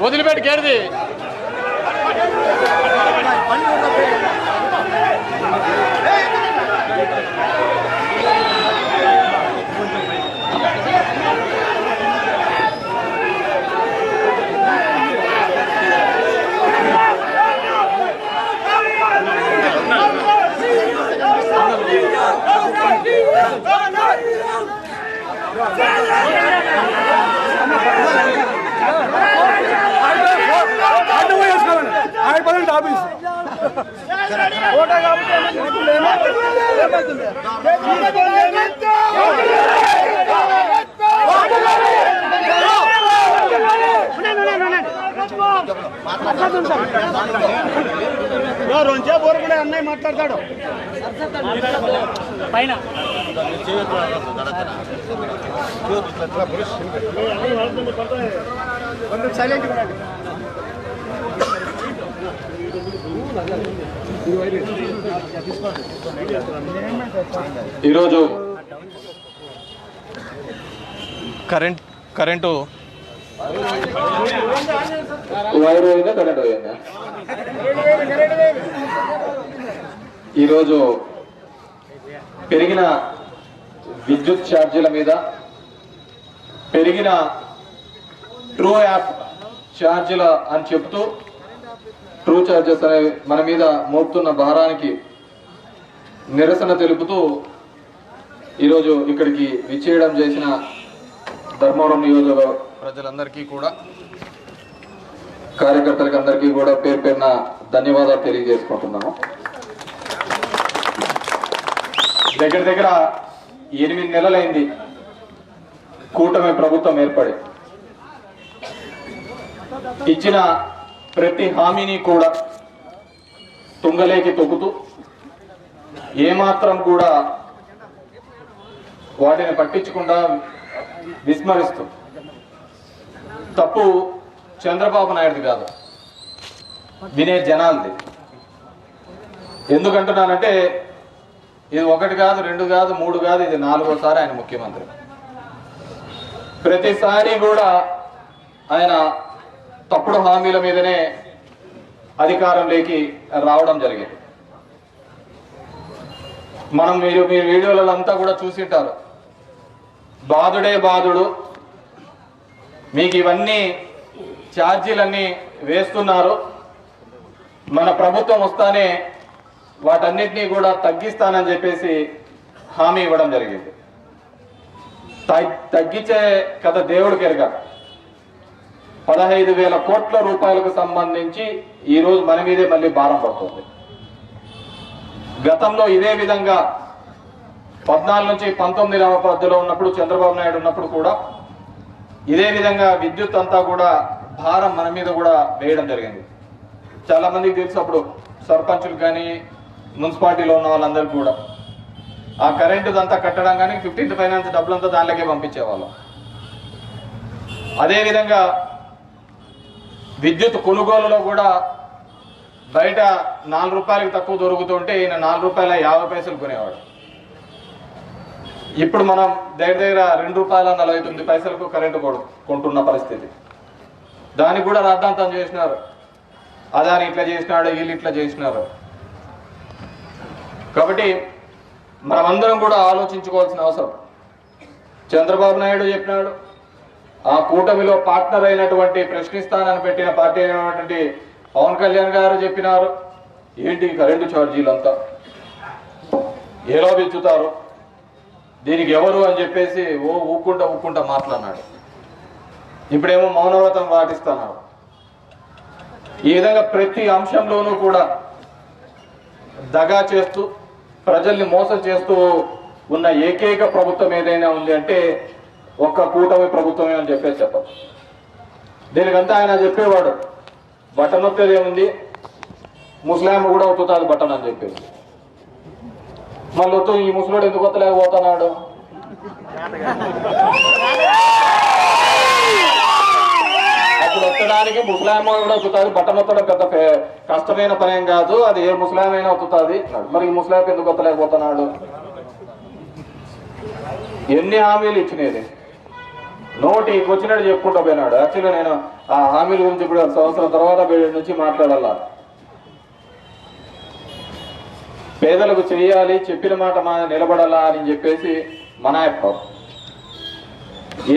వదిలిపెట్టి కేడిది ఆఫీస్ రోజే బోరుగుడే అన్నయ్య మాట్లాడతాడు పైన సైలెంట్ ఈరోజు కరెంటు వైర్ పోయిందా కరెంటు పోయిందా? ఈరోజు పెరిగిన విద్యుత్ ఛార్జీల మీద, పెరిగిన ట్రూ యాప్ ఛార్జీల అని చెప్తూ ట్రూ ఛార్జెస్ అనే మన మీద మోపుతున్న భారానికి నిరసన తెలుపుతూ ఈరోజు ఇక్కడికి విచ్చేయడం చేసిన ధర్మవరం నియోజక ప్రజలందరికీ కూడా, కార్యకర్తలకి అందరికీ కూడా పేరు పేరున ధన్యవాదాలు తెలియజేసుకుంటున్నాము. దగ్గర దగ్గర 8 నెలలైంది కూటమి ప్రభుత్వం ఏర్పడి. ఇచ్చిన ప్రతి హామీని కూడా తుంగలేకి తొక్కుతూ ఏమాత్రం కూడా వాటిని పట్టించకుండా విస్మరిస్తూ, తప్పు చంద్రబాబు నాయుడుది కాదు, వినే జనాలది. ఎందుకంటున్నానంటే ఇది 1 కాదు, 2 కాదు, 3 కాదు, ఇది 4వసారి ఆయన ముఖ్యమంత్రి. ప్రతిసారి కూడా ఆయన తప్పుడు హామీల మీదనే అధికారంలోకి రావడం జరిగింది. మీరు వీడియోలలో అంతా కూడా చూసింటారు. బాధుడే బాధుడు, మీకు ఇవన్నీ ఛార్జీలన్నీ వేస్తున్నారు, మన ప్రభుత్వం వస్తానే వాటన్నిటినీ కూడా తగ్గిస్తానని చెప్పేసి హామీ ఇవ్వడం జరిగింది. తగ్గించే కథ దేవుడికి ఎరగ. 15,000 కోట్ల రూపాయలకు సంబంధించి ఈరోజు మన మీదే మళ్ళీ భారం పడుతుంది. గతంలో ఇదే విధంగా 14 నుంచి 19 మధ్యలో ఉన్నప్పుడు, చంద్రబాబు నాయుడు ఉన్నప్పుడు కూడా ఇదే విధంగా విద్యుత్ అంతా కూడా భారం మన మీద కూడా వేయడం జరిగింది. చాలా మందికి తెలుసు, అప్పుడు సర్పంచులు కానీ మున్సిపాలిటీలో ఉన్న వాళ్ళందరికీ కూడా ఆ కరెంటు అంతా కట్టడం కానీ 15th ఫైనాన్స్ డబ్బులంతా దానిలోకే పంపించేవాళ్ళం. అదేవిధంగా విద్యుత్ కొనుగోలులో కూడా బయట 4 రూపాయలకు తక్కువ దొరుకుతుంటే ఈయన 4 రూపాయల 50 పైసలు కొనేవాడు. ఇప్పుడు మనం దగ్గర 2 రూపాయల 49 పైసలకు కరెంటు కొంటున్న పరిస్థితి. దానికి కూడా రాద్ధాంతం చేసినారు. అదాని ఇట్లా చేసినాడు, వీళ్ళు ఇట్లా చేసినారు. కాబట్టి మనమందరం కూడా ఆలోచించుకోవాల్సిన అవసరం. చంద్రబాబు నాయుడు చెప్పినాడు, ఆ కూటమిలో పార్ట్నర్ అయినటువంటి ప్రశ్నిస్తానని పెట్టిన పార్టీ అయినటువంటి పవన్ కళ్యాణ్ గారు చెప్పినారు, ఏంటి కరెంటు ఛార్జీలంతా ఎలా పెంచుతారు, దీనికి ఎవరు అని చెప్పేసి ఊక్కుంటా మాట్లాడినాడు. ఇప్పుడేమో మౌనవ్రతం పాటిస్తున్నాడు. ఈ విధంగా ప్రతి అంశంలోనూ కూడా దగా చేస్తూ ప్రజల్ని మోసం చేస్తూ ఉన్న ఏకైక ప్రభుత్వం ఏదైనా ఉంది అంటే ఒక్క కూటమి ప్రభుత్వమే అని చెప్పేసి చెప్పచ్చు. దీనికంతా ఆయన చెప్పేవాడు, బటన్ నొక్కేది ఏముంది, ముస్లాం కూడా ఒత్తుతాది బటన్ అని చెప్పేసి. మళ్ళీ వస్తూ ఈ ముసలోడు ఎందుకు ఒత్తలేకపోతున్నాడు? అప్పుడు ఒత్తడానికి ముస్లాం కూడా ఒత్తుతుంది, బటన్ ఒత్తడం పెద్ద కష్టమైన పనేం కాదు, అది ఏ ముస్లాం అయినా ఒత్తుతుంది. మరి ఈ ముస్లాం ఎందుకు ఒత్తలేకపోతున్నాడు? ఎన్ని హామీలు ఇచ్చినది? నోటికి వచ్చినట్టు చెప్పుకుంటూ పోయినాడు. యాక్చువల్గా నేను ఆ హామీల గురించి ఇప్పుడు సంవత్సరం తర్వాత నుంచి మాట్లాడాలా. పేదలకు చేయాలి, చెప్పిన మాట నిలబడాలా అని చెప్పేసి మన అప్ప.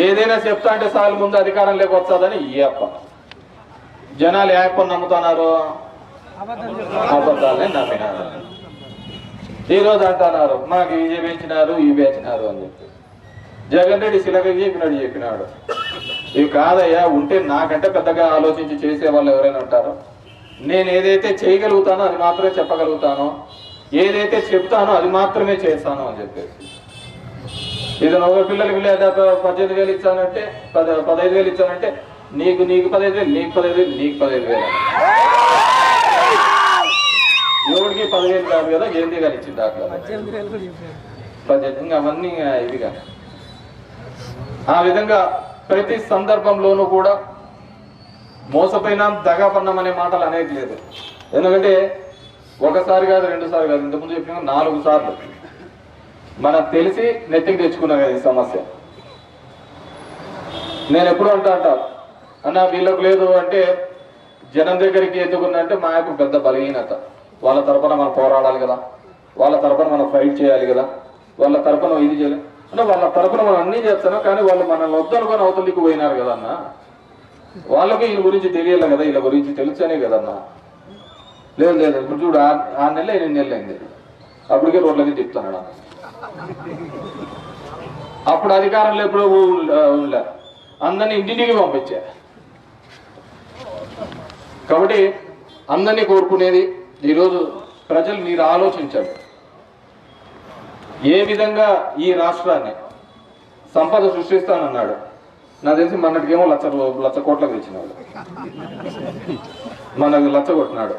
ఏదైనా చెప్తా అంటే సార్లు ముందు అధికారం లేకొచ్చదని ఈ అప్ప. జనాలు ఏ అప్పని నమ్ముతున్నారు? అబద్ధాలే నమ్మినారు. ఈరోజు అంటున్నారు మాకు ఇవి పెంచినారు ఇవి పెంచినారు అని చెప్పి. జగన్ రెడ్డి శిలక చెప్పినాడు. ఇవి కాదయ్యా, ఉంటే నాకంటే పెద్దగా ఆలోచించి చేసే వాళ్ళు ఎవరైనా ఉంటారు. నేను ఏదైతే చేయగలుగుతానో అది మాత్రమే చెప్పగలుగుతాను, ఏదైతే చెప్తానో అది మాత్రమే చేస్తాను అని చెప్పేసి. ఇది ఒక పిల్లలకి లేదా 18,000 ఇచ్చానంటే 15,000 ఇచ్చానంటే నీకు 15,000, నీకు 15,000, నీకు 15,000. ఎవరికి 15,000 కాదు కదా, ఏంది కానీ ఇచ్చింది దాంట్లో 18. ఇంకా అవన్నీ ఇదిగా ఆ విధంగా ప్రతి సందర్భంలోనూ కూడా మోసపోయినాం, దగా పన్నాం అనే మాటలు అనేది లేదు. ఎందుకంటే ఒకసారి కాదు, 2 సార్లు కాదు, ఇంతకుముందు చెప్పిన 4 సార్లు మనకు తెలిసి నెత్తికి తెచ్చుకున్నాం కదా ఈ సమస్య. నేను ఎప్పుడు అంటా అన్న వీళ్ళకు లేదు అంటే జనం దగ్గరికి ఎందుకున్నంటే మా యొక్క పెద్ద బలహీనత. వాళ్ళ తరపున మనం పోరాడాలి కదా, వాళ్ళ తరపున మనం ఫైట్ చేయాలి కదా, వాళ్ళ తరపున ఇది చేయాలి అంటే వాళ్ళ తరపున మనం అన్నీ చేస్తున్నాం. కానీ వాళ్ళు మనల్ని వద్దనుకొని అవతలికి పోయినారు కదన్న, వాళ్ళకి వీళ్ళ గురించి తెలియాలి కదా, వీళ్ళ గురించి తెలుసనే కదన్నా. లేదు లేదు ఇప్పుడు చూడు 6 నెలలు 8 నెలలు అయింది, అప్పటికే రోడ్లకి తిప్పుతున్నాడు. అప్పుడు అధికారంలో ఎప్పుడు ఉండలే, అందరినీ ఇంటింటికి పంపించా. కాబట్టి అందరినీ కోరుకునేది ఈరోజు ప్రజలు మీరు ఆలోచించారు ఏ విధంగా ఈ రాష్ట్రాన్ని సంపద సృష్టిస్తానన్నాడు. నాకు తెలిసి మనకేమో 1,00,00,000 కోట్లకు తెచ్చినాడు, మనకు 1,00,000 కొట్టినాడు.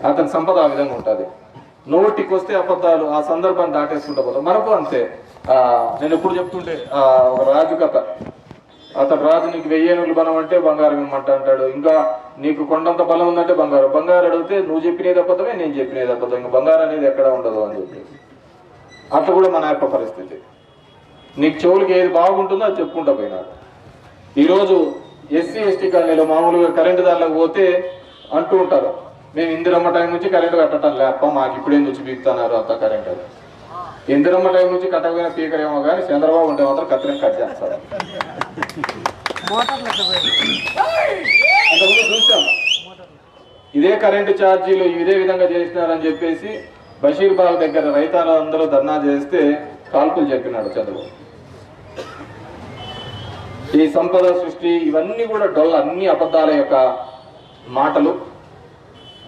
అతని సంపద ఆ విధంగా ఉంటుంది. నోటికి వస్తే అబద్ధాలు ఆ సందర్భాన్ని దాటేసుకుంటా పోతాం. మనకు అంతే. నేను ఎప్పుడు చెప్తుంటే రాజు కథ, అతను రాజు నీకు 1000 ఏనుగులు బలం అంటే బంగారం ఇమ్మంట అంటాడు. ఇంకా నీకు కొండంత బలం ఉందంటే బంగారం అడిగితే నువ్వు చెప్పినది అబద్ధమే, నేను చెప్పినది అబద్ధం, ఇంకా బంగారం అనేది ఎక్కడ ఉండదు అని చెప్పి. అట్లా కూడా మన యొక్క పరిస్థితి. నీకు చెవులకి ఏది బాగుంటుందో అది చెప్పుకుంటా పోయినాడు. ఈరోజు ఎస్సీ ఎస్టీ కాలనీలో మామూలుగా కరెంటు దానిలోకి పోతే అంటూ ఉంటారు, మేము ఇందిరమ్మ టైం నుంచి కరెంటు కట్టడం లేప, మాకు ఇప్పుడేం నుంచి పీకుతున్నారు అంత కరెంట్ అని. ఇందిరమ్మ టైం నుంచి కట్టకపోయిన పీకర్ ఏమో కానీ చంద్రబాబు ఉంటే మాత్రం కత్తిని కట్ చేస్తారు. అంతకుముందు చూసాం ఇదే కరెంటు ఛార్జీలు ఇదే విధంగా చేసినారని చెప్పేసి బషీర్బాగ్ దగ్గర రైతాలు అందరూ ధర్నా చేస్తే కాల్పులు చెప్పినాడు చంద్రబాబు. ఈ సంపద సృష్టి ఇవన్నీ కూడా డొల్ల, అన్ని అబద్ధాల యొక్క మాటలు.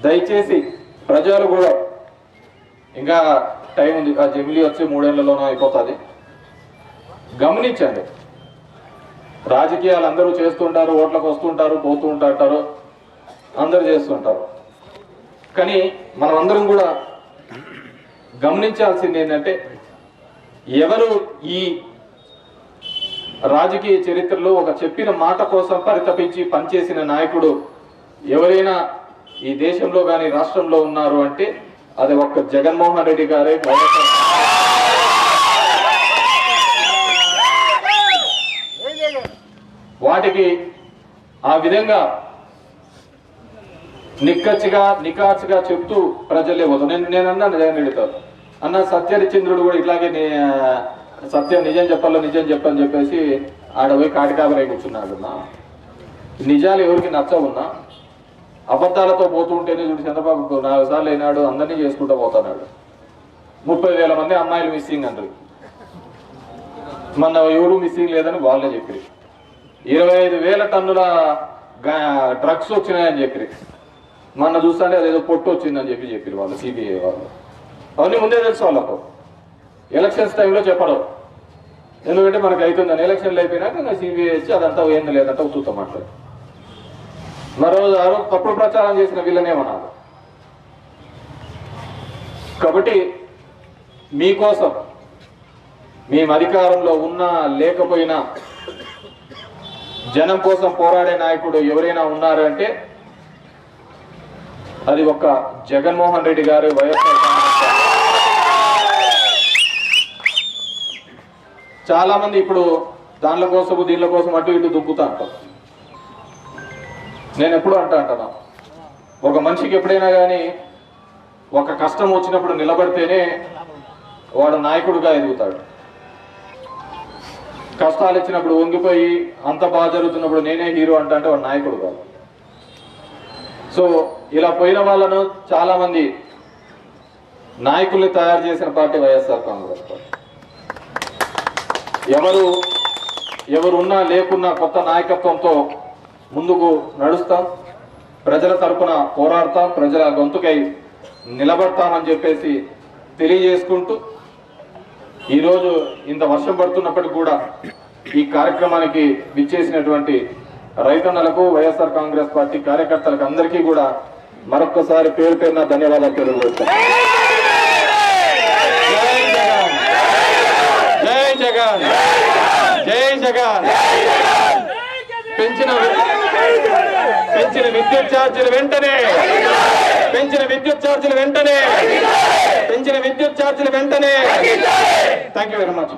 దయచేసి ప్రజలు కూడా ఇంకా టైం ఉంది, ఆ జమిలీ వచ్చి 3 ఏళ్లలోనూ అయిపోతుంది. గమనించండి, రాజకీయాలు అందరూ చేస్తుంటారు, ఓట్లకు వస్తుంటారు, పోతూ ఉంటారు, అందరూ చేస్తుంటారు. కానీ మనం అందరం కూడా గమనించాల్సింది ఏంటంటే ఎవరు ఈ రాజకీయ చరిత్రలో ఒక చెప్పిన మాట కోసం పరితపించి పనిచేసిన నాయకుడు ఎవరైనా ఈ దేశంలో కానీ రాష్ట్రంలో ఉన్నారు అంటే అది ఒక్క జగన్మోహన్ రెడ్డి గారే. వాటికి ఆ విధంగా నికార్చిగా చెప్తూ ప్రజలే పోతాం. నేను అన్నాను జగన్ రెడ్డితో, అన్న సత్యహరిచంద్రుడు కూడా ఇట్లాగే సత్యం నిజం చెప్పని చెప్పేసి ఆడ పోయి కాటికాబరై కూర్చున్నాడు. నిజాలు ఎవరికి నచ్చవున్నా అబద్ధాలతో పోతూ ఉంటేనే చూడు చంద్రబాబు 4 సార్లు అయినాడు, అందరినీ చేసుకుంటూ పోతున్నాడు. 30,000 మంది అమ్మాయిలు మిస్సింగ్ అంటారు. మన ఎవరు మిస్సింగ్ లేదని వాళ్ళే చెప్పి 25,000 టన్నుల డ్రగ్స్ వచ్చినాయని చెప్పి మొన్న చూస్తానే అదేదో పొట్టు వచ్చిందని చెప్పి వాళ్ళు సిబిఐ వాళ్ళు. అవన్నీ ముందే తెలుసు వాళ్ళకు. ఎలక్షన్స్ టైంలో చెప్పడం, ఎందుకంటే మనకు అవుతుందని ఎలక్షన్లు అయిపోయినాక ఇంకా సిబిఐ వచ్చి అదంతా ఏంది లేదంటే ఉత్తుతాం మాట్లాడు. మరో తప్పుడు ప్రచారం చేసిన వీళ్ళనేమన్నారు. కాబట్టి మీకోసం మేము అధికారంలో ఉన్నా లేకపోయినా జనం కోసం పోరాడే నాయకుడు ఎవరైనా ఉన్నారంటే అది ఒక్క జగన్మోహన్ రెడ్డి గారు, వైఎస్ఆర్. చాలా మంది ఇప్పుడు దానిల కోసం దీనిల కోసం అటు ఇటు దుబ్బుతా అంటారు. నేను ఎప్పుడు అంటున్నా, ఒక మనిషికి ఎప్పుడైనా కానీ ఒక కష్టం వచ్చినప్పుడు నిలబడితేనే వాడు నాయకుడిగా ఎదుగుతాడు. కష్టాలు ఇచ్చినప్పుడు వంగిపోయి అంత బాగా జరుగుతున్నప్పుడు నేనే హీరో అంటే వాడు నాయకుడు కాదు. సో ఇలా పోయిన వాళ్ళను చాలా మంది నాయకుల్ని తయారు చేసిన పార్టీ వైఎస్ఆర్ కాంగ్రెస్ పార్టీ. ఎవరు ఉన్నా లేకున్నా కొత్త నాయకత్వంతో ముందుకు నడుస్తాం, ప్రజల తరపున పోరాడతాం, ప్రజల గొంతుకై నిలబడతామని చెప్పేసి తెలియజేసుకుంటూ, ఈరోజు ఇంత వర్షం పడుతున్నప్పటికీ కూడా ఈ కార్యక్రమానికి విచ్చేసినటువంటి రైతన్నలకు, వైఎస్ఆర్ కాంగ్రెస్ పార్టీ కార్యకర్తలకు అందరికీ కూడా మరొక్కసారి పేరు పేరున ధన్యవాదాలు తెలియజేస్తాను. జై జగన్, జై జగన్. పెంచిన విద్యుత్ ఛార్జీలు వెంటనే, పెంచిన విద్యుత్ ఛార్జీలు వెంటనే, పెంచిన విద్యుత్ ఛార్జీలు వెంటనే. Thank you very much.